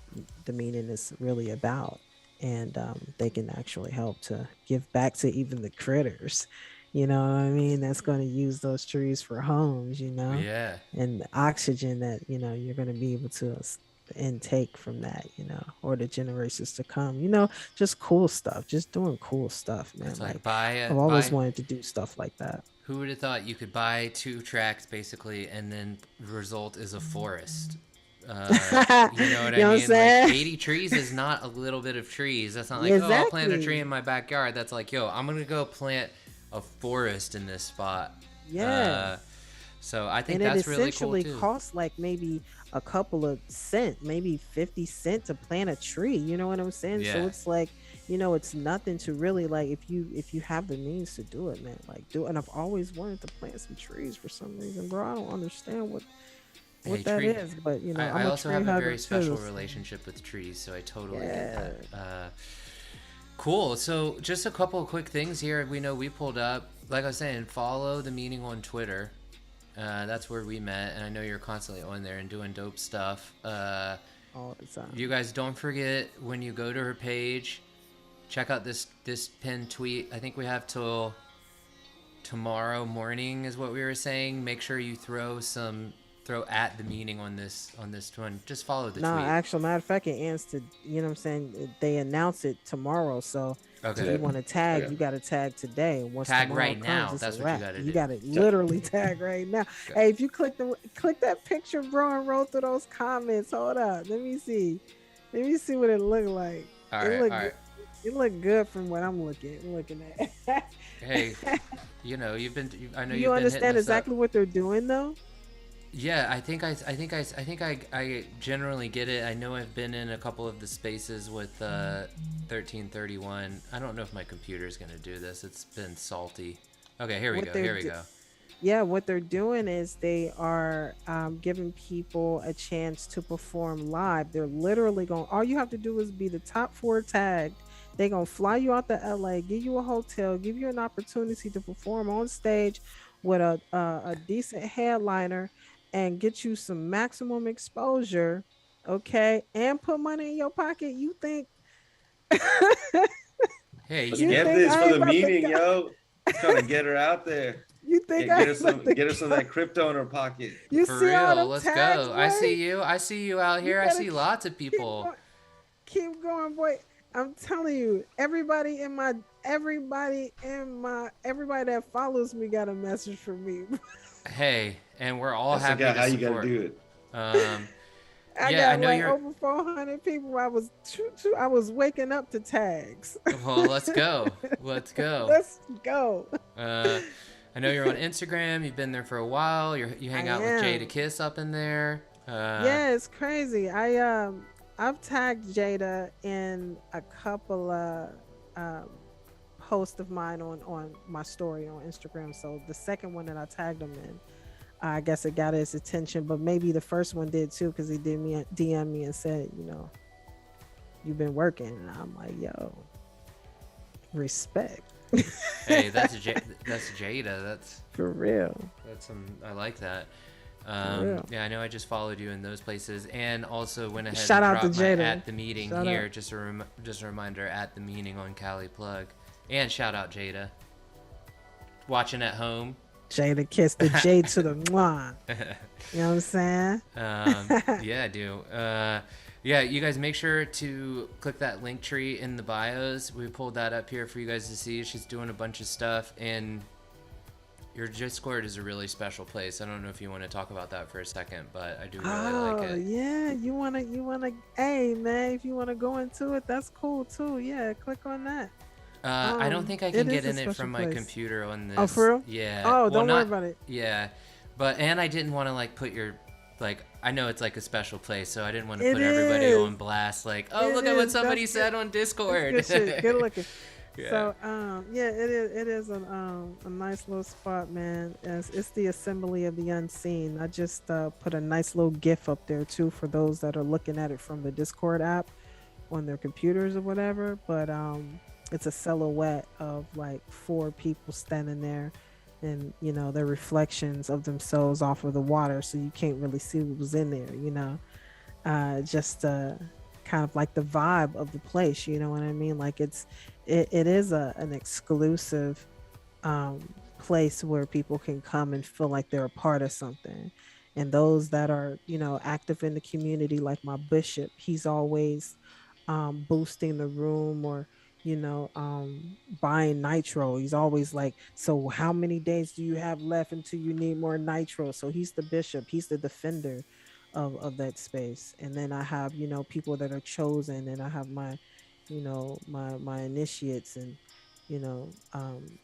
[SPEAKER 2] the meaning is really about, and they can actually help to give back to even the critters. You know what I mean? That's going to use those trees for homes.
[SPEAKER 1] Yeah.
[SPEAKER 2] And the oxygen that you're going to be able to intake from that, or the generations to come. Just cool stuff, just doing cool stuff, man.
[SPEAKER 1] It's like
[SPEAKER 2] Like I've always
[SPEAKER 1] buy.
[SPEAKER 2] wanted to do stuff like that.
[SPEAKER 1] Who would have thought you could buy 2 tracks basically, and then result is a forest? You know what
[SPEAKER 2] You
[SPEAKER 1] I
[SPEAKER 2] know what I'm
[SPEAKER 1] mean? Like
[SPEAKER 2] saying?
[SPEAKER 1] 80 trees is not a little bit of trees. That's not like, oh, I'll plant a tree in
[SPEAKER 2] Exactly.
[SPEAKER 1] my backyard. That's like, yo, I'm gonna go plant a forest in this spot. Uh,
[SPEAKER 2] Yes.
[SPEAKER 1] so I think
[SPEAKER 2] And it
[SPEAKER 1] that's really cool
[SPEAKER 2] essentially
[SPEAKER 1] too.
[SPEAKER 2] costs like maybe a couple of cents, maybe 50 cents to plant a tree. You know what I'm saying? So
[SPEAKER 1] Yeah.
[SPEAKER 2] it's like, it's nothing to really like if you have the means to do it, man. Like do it. And I've always wanted to plant some trees for some reason, bro. I don't understand what
[SPEAKER 1] Hey,
[SPEAKER 2] that
[SPEAKER 1] tree.
[SPEAKER 2] is, but
[SPEAKER 1] I
[SPEAKER 2] I'm a
[SPEAKER 1] also
[SPEAKER 2] tree
[SPEAKER 1] have a
[SPEAKER 2] hugger
[SPEAKER 1] very special
[SPEAKER 2] too. So
[SPEAKER 1] relationship with trees, so I totally get
[SPEAKER 2] yeah.
[SPEAKER 1] that. Cool. So just a couple of quick things here. We know we pulled up. Like I was saying, follow the meeting on Twitter. That's where we met, and I know you're constantly on there and doing dope stuff.
[SPEAKER 2] All the time.
[SPEAKER 1] You guys don't forget when you go to her page, check out this pinned tweet. I think we have till tomorrow morning is what we were saying. Make sure you throw at the meaning on this one. Just follow the
[SPEAKER 2] No,
[SPEAKER 1] tweet.
[SPEAKER 2] actual matter of fact, it ends to, what I'm saying? They announce it tomorrow. So if
[SPEAKER 1] Okay.
[SPEAKER 2] you want to tag,
[SPEAKER 3] Okay.
[SPEAKER 2] you got to tag today. And once
[SPEAKER 1] Tag
[SPEAKER 2] tomorrow
[SPEAKER 1] right
[SPEAKER 2] comes,
[SPEAKER 1] now.
[SPEAKER 2] it's
[SPEAKER 1] That's
[SPEAKER 2] a
[SPEAKER 1] what you
[SPEAKER 2] wrap.
[SPEAKER 1] got to
[SPEAKER 2] You
[SPEAKER 1] do.
[SPEAKER 2] got to literally tag right now.
[SPEAKER 1] Okay.
[SPEAKER 2] Hey, if you click that picture, bro, and roll through those comments. Hold up. Let me see what it look like.
[SPEAKER 1] All
[SPEAKER 2] It
[SPEAKER 1] right,
[SPEAKER 2] look
[SPEAKER 1] all
[SPEAKER 2] good.
[SPEAKER 1] right.
[SPEAKER 2] It look good from what I'm looking at.
[SPEAKER 1] Hey, I know
[SPEAKER 2] Do you
[SPEAKER 1] you've been hitting
[SPEAKER 2] understand
[SPEAKER 1] us up.
[SPEAKER 2] exactly what they're doing though?
[SPEAKER 1] Yeah, I think I generally get it. I know I've been in a couple of the spaces with 1331. I don't know if my computer is gonna do this. It's been salty. Okay, here we
[SPEAKER 2] What
[SPEAKER 1] go.
[SPEAKER 2] they're
[SPEAKER 1] Here we
[SPEAKER 2] do-
[SPEAKER 1] go.
[SPEAKER 2] yeah, what they're doing is they are giving people a chance to perform live. They're literally going. All you have to do is be the top four tagged. They're gonna fly you out to LA, give you a hotel, give you an opportunity to perform on stage with a decent headliner, and get you some maximum exposure. Okay, and put money in your pocket. You think
[SPEAKER 1] Hey,
[SPEAKER 3] Let's
[SPEAKER 2] you
[SPEAKER 3] get
[SPEAKER 2] think
[SPEAKER 3] this
[SPEAKER 2] I
[SPEAKER 3] for
[SPEAKER 2] ain't
[SPEAKER 3] the
[SPEAKER 2] about to?
[SPEAKER 3] meeting, yo. Let's kind of get her out there.
[SPEAKER 2] You think I
[SPEAKER 3] Get her
[SPEAKER 2] ain't about to?
[SPEAKER 3] get her some of that crypto in her pocket.
[SPEAKER 2] You
[SPEAKER 1] for
[SPEAKER 2] see all
[SPEAKER 1] real,
[SPEAKER 2] them
[SPEAKER 1] let's
[SPEAKER 2] tags,
[SPEAKER 1] go. I
[SPEAKER 2] boy?
[SPEAKER 1] see you. I see you out
[SPEAKER 2] You
[SPEAKER 1] here. I
[SPEAKER 2] better
[SPEAKER 1] see lots of
[SPEAKER 2] keep
[SPEAKER 1] people.
[SPEAKER 2] going. Keep going, boy. I'm telling you, everybody that follows me got a message from me.
[SPEAKER 1] Hey, and we're all
[SPEAKER 3] That's like
[SPEAKER 1] happy to
[SPEAKER 3] how you got to
[SPEAKER 1] support.
[SPEAKER 3] do it.
[SPEAKER 1] Um,
[SPEAKER 2] I
[SPEAKER 1] yeah, I
[SPEAKER 2] got
[SPEAKER 1] know
[SPEAKER 2] like
[SPEAKER 1] you're.
[SPEAKER 2] over 400 people. I was waking up to tags.
[SPEAKER 1] Well, let's go. Let's go.
[SPEAKER 2] Let's go.
[SPEAKER 1] Uh, I know you're on Instagram. You've been there for a while. You
[SPEAKER 2] I
[SPEAKER 1] hang out with Jada
[SPEAKER 2] am.
[SPEAKER 1] Kiss up in there.
[SPEAKER 2] Yeah, it's crazy. I've tagged Jada in a couple of um post of mine on my story on Instagram. So the second one that I tagged him in, I guess it got his attention, but maybe the first one did too because he did me DM me and said, you've been working, and I'm like, yo, respect.
[SPEAKER 1] Hey, that's Jada.
[SPEAKER 2] For real.
[SPEAKER 1] That's some. I like that.
[SPEAKER 2] real.
[SPEAKER 1] Yeah, I know I just followed you in those places, and also went ahead
[SPEAKER 2] Shout
[SPEAKER 1] and
[SPEAKER 2] out to
[SPEAKER 1] dropped my
[SPEAKER 2] Jada.
[SPEAKER 1] at the meeting
[SPEAKER 2] Shout
[SPEAKER 1] here.
[SPEAKER 2] out.
[SPEAKER 1] Just a reminder, at the meeting on Cali Plug, and shout out Jada. Watching at home.
[SPEAKER 2] Jada kiss the J to the mwah. You know what I'm saying?
[SPEAKER 1] Yeah, I do. Yeah, you guys make sure to click that link tree in the bios. We pulled that up here for you guys to see. She's doing a bunch of stuff, and your Discord is a really special place. I don't know if you want to talk about that for a second, but I do really like it.
[SPEAKER 2] Yeah, you wanna hey man, if you wanna go into it, that's cool too. Yeah, click on that.
[SPEAKER 1] I don't think I can
[SPEAKER 2] it
[SPEAKER 1] get
[SPEAKER 2] is a
[SPEAKER 1] in it
[SPEAKER 2] special
[SPEAKER 1] from my
[SPEAKER 2] place.
[SPEAKER 1] computer on this.
[SPEAKER 2] Oh, for real?
[SPEAKER 1] Yeah.
[SPEAKER 2] Oh,
[SPEAKER 1] Well,
[SPEAKER 2] don't worry
[SPEAKER 1] not-
[SPEAKER 2] about it.
[SPEAKER 1] Yeah, and I didn't want to like put your I know it's like a special place, so I didn't want to
[SPEAKER 2] It
[SPEAKER 1] put everybody
[SPEAKER 2] is.
[SPEAKER 1] on blast. Like, oh,
[SPEAKER 2] It
[SPEAKER 1] look at what
[SPEAKER 2] is.
[SPEAKER 1] somebody
[SPEAKER 2] That's
[SPEAKER 1] said
[SPEAKER 2] good.
[SPEAKER 1] on Discord.
[SPEAKER 2] Good shit. Good looking.
[SPEAKER 1] Yeah.
[SPEAKER 2] So yeah, it is a nice little spot, man. It's the assembly of the unseen. I just put a nice little GIF up there too for those that are looking at it from the Discord app on their computers or whatever. But it's a silhouette of like four people standing there, and their reflections of themselves off of the water, so you can't really see what was in there. Just kind of like the vibe of the place. You know what I mean? Like it is an exclusive place where people can come and feel like they're a part of something. And those that are active in the community, like my bishop, he's always boosting the room, or buying nitro. He's always like, so how many days do you have left until you need more nitro? So he's the bishop, he's the defender of that space. And then I have people that are chosen, and I have my my initiates, and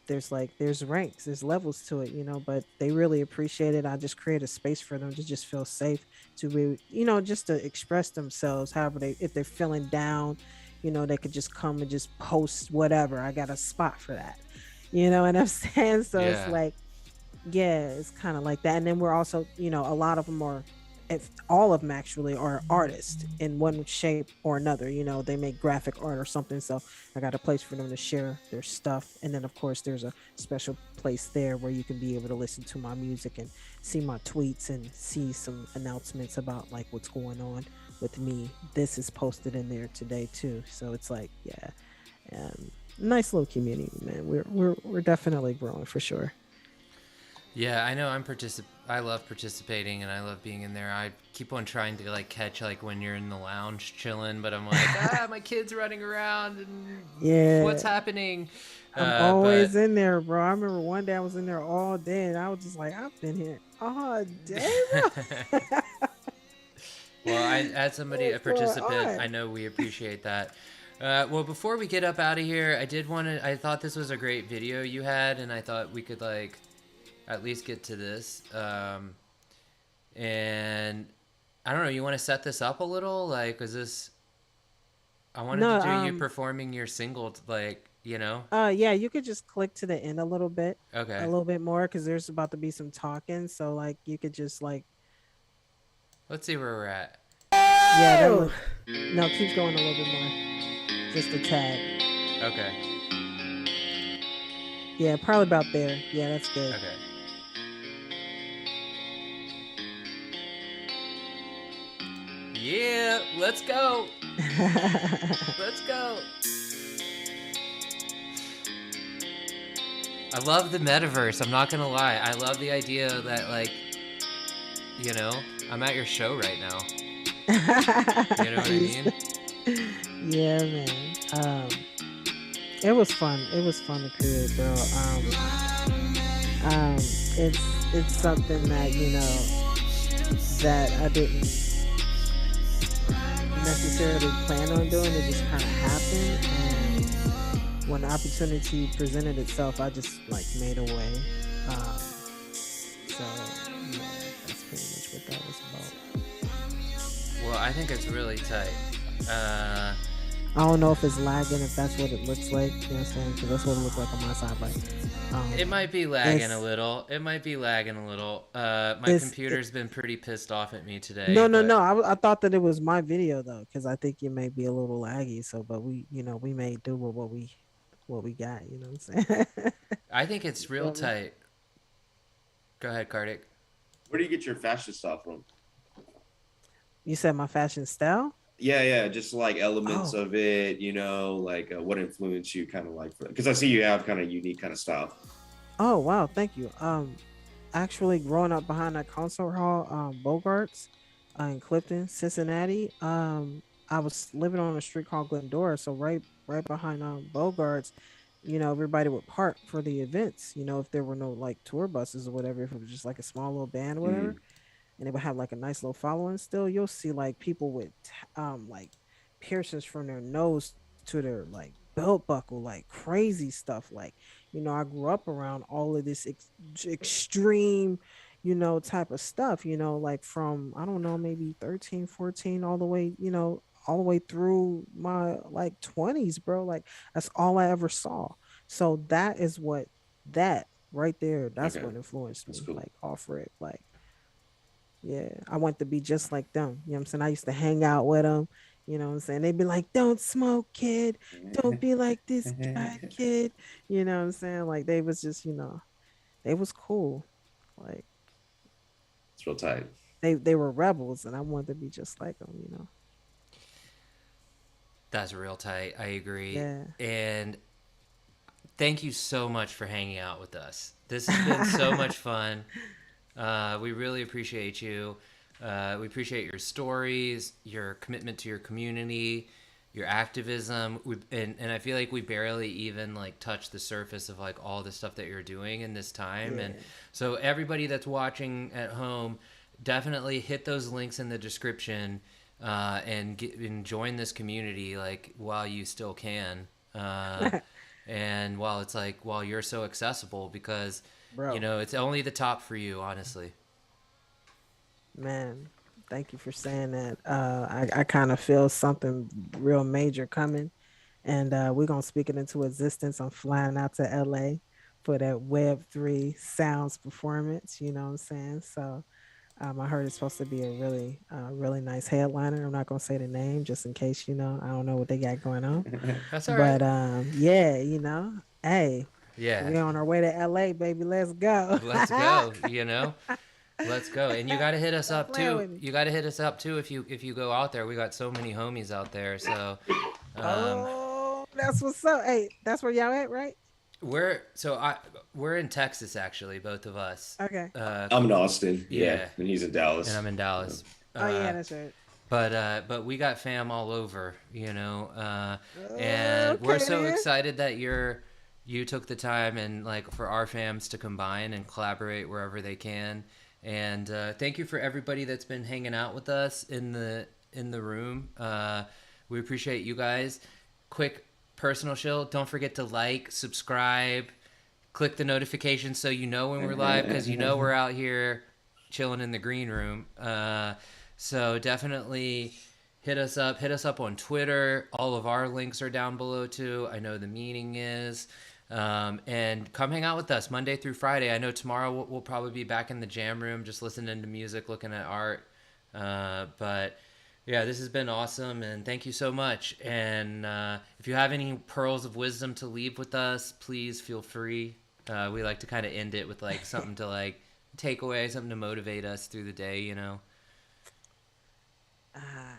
[SPEAKER 2] there's ranks, there's levels to it, but they really appreciate it. I just create a space for them to just feel safe, to be just to express themselves however if they're feeling down, they could just come and just post whatever. I got a spot for that, you know what I'm saying? So
[SPEAKER 1] Yeah.
[SPEAKER 2] it's like, yeah, it's kind of like that. And then we're also, a lot of them are, if all of them actually are artists in one shape or another. They make graphic art or something, so I got a place for them to share their stuff. And then of course there's a special place there where you can be able to listen to my music and see my tweets and see some announcements about like what's going on with me. This is posted in there today too, so it's like, yeah, nice little community, man. We're definitely growing for sure.
[SPEAKER 1] Yeah, I know I love participating, and I love being in there. I keep on trying to like catch like when you're in the lounge chilling, but I'm like, my kid's running around, and
[SPEAKER 2] Yeah,
[SPEAKER 1] what's happening?
[SPEAKER 2] I'm always in there, bro. I remember one day I was in there all day, and I was just like, I've been here all day, bro.
[SPEAKER 1] Well, as somebody, a
[SPEAKER 2] What's going
[SPEAKER 1] participant,
[SPEAKER 2] on?
[SPEAKER 1] I know we appreciate that. Well, before we get up out of here, I thought this was a great video you had, and I thought we could like at least get to this. And I don't know, you want to set this up a little? Like, is this? I wanted
[SPEAKER 2] No,
[SPEAKER 1] to do you performing your single, like, you know?
[SPEAKER 2] yeah, you could just click to the end a
[SPEAKER 1] Okay.
[SPEAKER 2] little bit more, because there's about to be some talking. So like, you could just like,
[SPEAKER 1] Let's see where we're at.
[SPEAKER 2] yeah, that look. No, keep going a little bit more, just a tad.
[SPEAKER 1] Okay.
[SPEAKER 2] Yeah, probably about there. Yeah, that's good.
[SPEAKER 1] Okay. Yeah, let's go. Let's go. I love the metaverse. I'm not gonna lie. I love the idea that, like, you know, I'm at your show right now. You know what I mean?
[SPEAKER 2] Yeah, man. It was fun. It was fun to create, bro. It's something that, that I didn't necessarily plan on doing. It just kind of happened, and when the opportunity presented itself, I just like made a way. So yeah, that's pretty much what that was about.
[SPEAKER 1] Well, I think it's really tight.
[SPEAKER 2] I don't know if it's lagging, if that's what it looks like. You know what I'm saying? Because that's what it looked like on my side. But
[SPEAKER 1] it might be lagging a little. It might be lagging a little. My computer's been pretty pissed off at me today.
[SPEAKER 2] No. I thought that it was my video though, because I think it may be a little laggy. So, but we may do with what we got. You know what I'm saying?
[SPEAKER 1] I think it's real tight. Go ahead, Karthik.
[SPEAKER 3] Where do you get your fashion stuff from?
[SPEAKER 2] You said my fashion style?
[SPEAKER 3] Yeah, just like elements of it, like what influenced you, kind of like, because I see you have kind of unique kind of style.
[SPEAKER 2] Oh wow, thank you. Actually, growing up behind that concert hall, Bogarts, in Clifton, Cincinnati. I was living on a street called Glendora, so right behind Bogarts. Everybody would park for the events. If there were no like tour buses or whatever, if it was just like a small little band or whatever, and they would have like a nice little following still, you'll see like people with like piercings from their nose to their like belt buckle, like crazy stuff. Like, I grew up around all of this extreme, type of stuff, like from, I don't know, maybe 13, 14, all the way, all the way through my like 20s, bro. Like that's all I ever saw. So that right there, that's what influenced me.
[SPEAKER 3] Cool.
[SPEAKER 2] Like off rip, like, yeah, I want to be just like them. You know what I'm saying? I used to hang out with them. You know what I'm saying? They'd be like, "Don't smoke, kid. Don't be like this guy, kid." You know what I'm saying? Like they was just, they was cool. Like
[SPEAKER 3] it's real tight.
[SPEAKER 2] They were rebels, and I wanted to be just like them.
[SPEAKER 1] That's real tight. I agree.
[SPEAKER 2] Yeah.
[SPEAKER 1] And thank you so much for hanging out with us. This has been so much fun. We really appreciate you. We appreciate your stories, your commitment to your community, your activism. And I feel like we barely even like touched the surface of like all the stuff that you're doing in this time. Yeah. And so everybody that's watching at home, definitely hit those links in the description and join this community like while you still can. And while you're so accessible, because bro, it's only the top for you, honestly.
[SPEAKER 2] Man, thank you for saying that. I kind of feel something real major coming, and we're gonna speak it into existence. I'm flying out to LA for that Web3 Sounds performance. You know what I'm saying? So I heard it's supposed to be a really nice headliner. I'm not gonna say the name just in case, I don't know what they got going on.
[SPEAKER 1] That's all right.
[SPEAKER 2] But yeah, hey,
[SPEAKER 1] yeah,
[SPEAKER 2] we're on our way to LA, baby. Let's go.
[SPEAKER 1] Let's go. Let's go. And you got to hit us up too. You got to hit us up too if you go out there. We got so many homies out there. So
[SPEAKER 2] that's what's up. Hey, that's where y'all at, right?
[SPEAKER 1] We're in Texas actually, both of us.
[SPEAKER 2] Okay.
[SPEAKER 3] I'm in Austin. Yeah. And he's in Dallas.
[SPEAKER 1] And I'm in Dallas.
[SPEAKER 2] Yeah, that's right.
[SPEAKER 1] But we got fam all over, and we're so excited that you took the time and like for our fams to combine and collaborate wherever they can. And thank you for everybody that's been hanging out with us in the room. We appreciate you guys. quick personal shill. Don't forget to like, subscribe, click the notifications so you know when we're live, because you know we're out here chilling in the green room. So definitely hit us up on Twitter. All of our links are down below too. I know the meaning is. And come hang out with us Monday through Friday. I know tomorrow we'll probably be back in the jam room just listening to music, looking at art. But yeah, this has been awesome, and thank you so much. And if you have any pearls of wisdom to leave with us, please feel free. We like to kind of end it with like something to like take away, something to motivate us through the day, you know.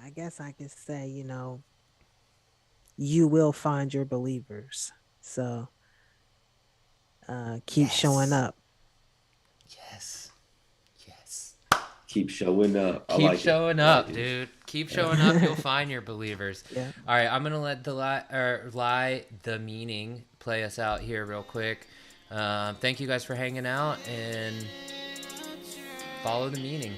[SPEAKER 2] I guess I could say, you will find your believers. So keep showing up.
[SPEAKER 1] Yes. Yes.
[SPEAKER 3] Keep showing up. I
[SPEAKER 1] Keep
[SPEAKER 3] like
[SPEAKER 1] showing
[SPEAKER 3] it.
[SPEAKER 1] up, dude. Keep showing up. You'll find your believers.
[SPEAKER 2] Yeah.
[SPEAKER 1] All right, I'm gonna let the meaning play us out here real quick. Thank you guys for hanging out, and follow the meaning.